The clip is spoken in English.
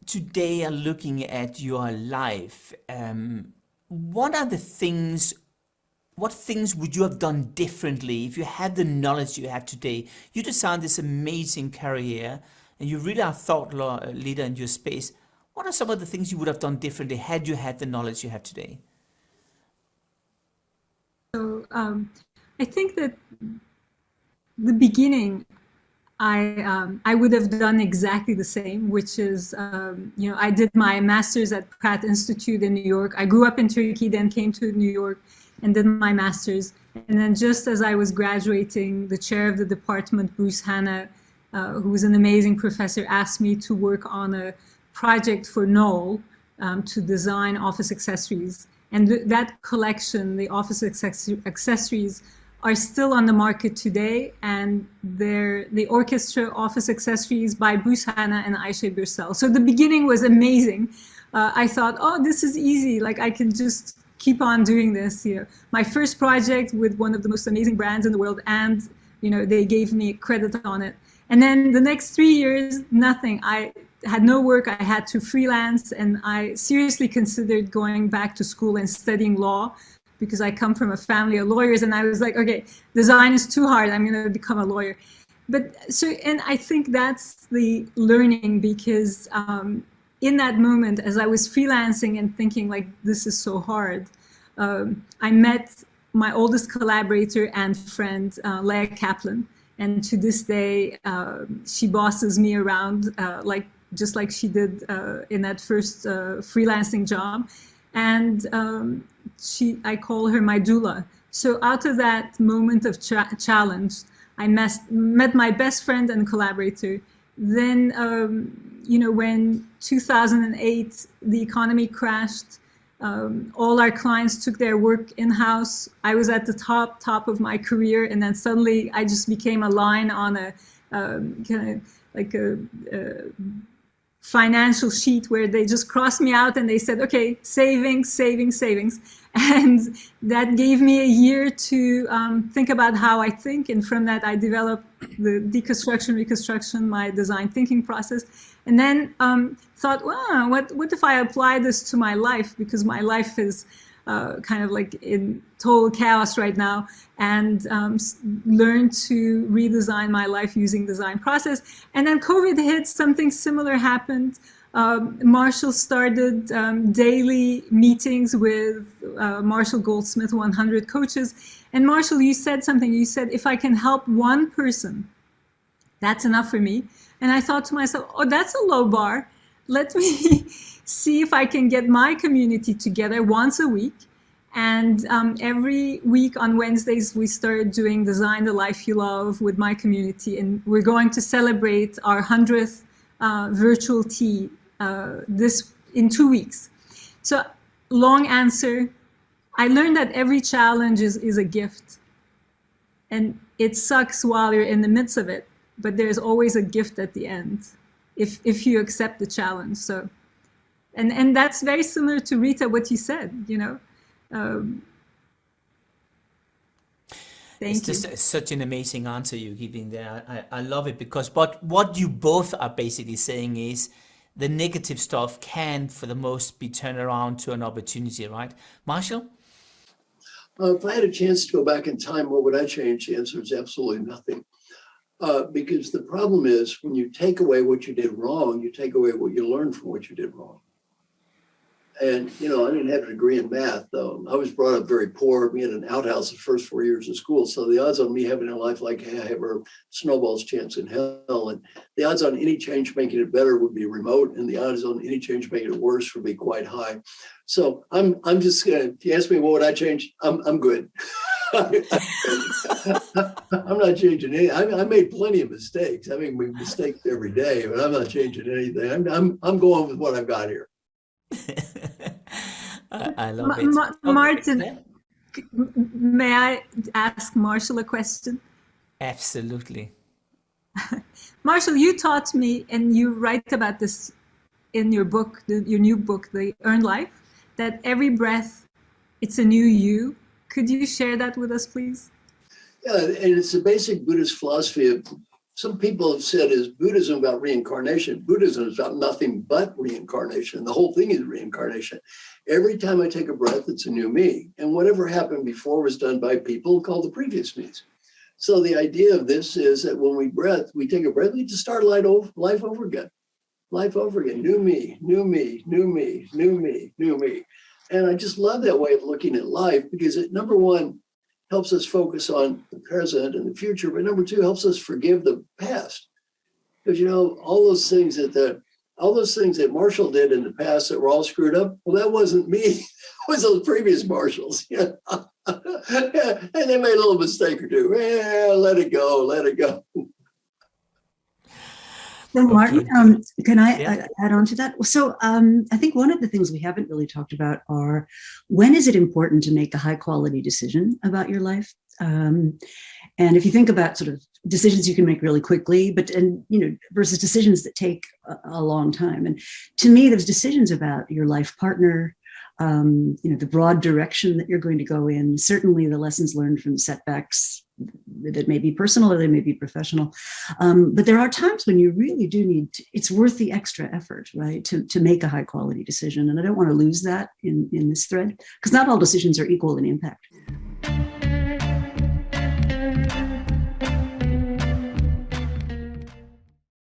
today are looking at your life, what are the things, what things would you have done differently if you had the knowledge you have today? You designed this amazing career and you really are a thought leader in your space. What are some of the things you would have done differently had you had the knowledge you have today? So I think that the beginning, I would have done exactly the same, which is, I did my master's at Pratt Institute in New York. I grew up in Turkey, then came to New York and did my master's. And then just as I was graduating, the chair of the department, Bruce Hanna, who was an amazing professor, asked me to work on a project for Knoll to design office accessories. And that collection, the office accessories, are still on the market today, and they're the orchestra office accessories by Bruce Hanna and Ayse Birsel. So the beginning was amazing. I thought, oh, this is easy. Like I can just keep on doing this. My first project with one of the most amazing brands in the world, and they gave me credit on it. And then the next 3 years, nothing. I had no work. I had to freelance, and I seriously considered going back to school and studying law, because I come from a family of lawyers, and I was like, okay, design is too hard. I'm going to become a lawyer. And I think that's the learning, because in that moment, as I was freelancing and thinking like, this is so hard, I met my oldest collaborator and friend, Leah Kaplan. And to this day, she bosses me around just like she did in that first freelancing job. And I call her my doula. So out of that moment of challenge, I met my best friend and collaborator. Then, when 2008, the economy crashed, all our clients took their work in-house. I was at the top of my career, and then suddenly I just became a line on a kind of like a financial sheet where they just crossed me out and they said, okay, savings. And that gave me a year to think about how I think. And from that, I developed the deconstruction, reconstruction, my design thinking process. And then thought, well, what if I apply this to my life? Because my life is kind of like in total chaos right now, and learn to redesign my life using design process. And then COVID hit, something similar happened. Marshall started daily meetings with Marshall Goldsmith, 100 coaches. And Marshall, you said something. You said, if I can help one person, that's enough for me. And I thought to myself, oh, that's a low bar. Let me see if I can get my community together once a week. And every week on Wednesdays, we started doing Design the Life You Love with my community. And we're going to celebrate our 100th virtual tea in 2 weeks. So long answer, I learned that every challenge is a gift. And it sucks while you're in the midst of it, but there's always a gift at the end if you accept the challenge. So, and that's very similar to Rita, what you said, It's just such an amazing answer you're giving there. I love it, because what you both are basically saying is the negative stuff can, for the most, be turned around to an opportunity, right? Marshall? If I had a chance to go back in time, what would I change? The answer is absolutely nothing. Because the problem is, when you take away what you did wrong, you take away what you learned from what you did wrong. And, I didn't have a degree in math, though. I was brought up very poor. We had an outhouse the first 4 years of school. So the odds on me having a life like I have are snowball's chance in hell. And the odds on any change making it better would be remote. And the odds on any change making it worse would be quite high. So I'm just going to, if you ask me what would I change, I'm good. I'm not changing anything. I made plenty of mistakes. I make mistakes every day, but I'm not changing anything. I'm going with what I've got here. I love it. Martin, may I ask Marshall a question? Absolutely. Marshall, you taught me, and you write about this in your book, your new book, The Earned Life, that every breath, it's a new you. Could you share that with us, please? Yeah, and it's a basic Buddhist philosophy of some people have said, is Buddhism about reincarnation? Buddhism is about nothing but reincarnation. The whole thing is reincarnation. Every time I take a breath, it's a new me. And whatever happened before was done by people called the previous me's. So the idea of this is that when we take a breath, we just start life over again. Life over again. New me, new me, new me, new me, new me. And I just love that way of looking at life because it, number one, helps us focus on the present and the future, but number two, helps us forgive the past. Because all those things that Marshall did in the past that were all screwed up, well, that wasn't me. It was those previous Marshalls. And they made a little mistake or two. Yeah, let it go, let it go. So Martin, can I add on to that? So I think one of the things we haven't really talked about are when is it important to make a high quality decision about your life? And if you think about sort of decisions you can make really quickly, versus decisions that take a long time. And to me, those decisions about your life partner, the broad direction that you're going to go in, certainly the lessons learned from setbacks that may be personal or they may be professional. But there are times when you really do it's worth the extra effort, right, to make a high quality decision. And I don't want to lose that in this thread, because not all decisions are equal in impact.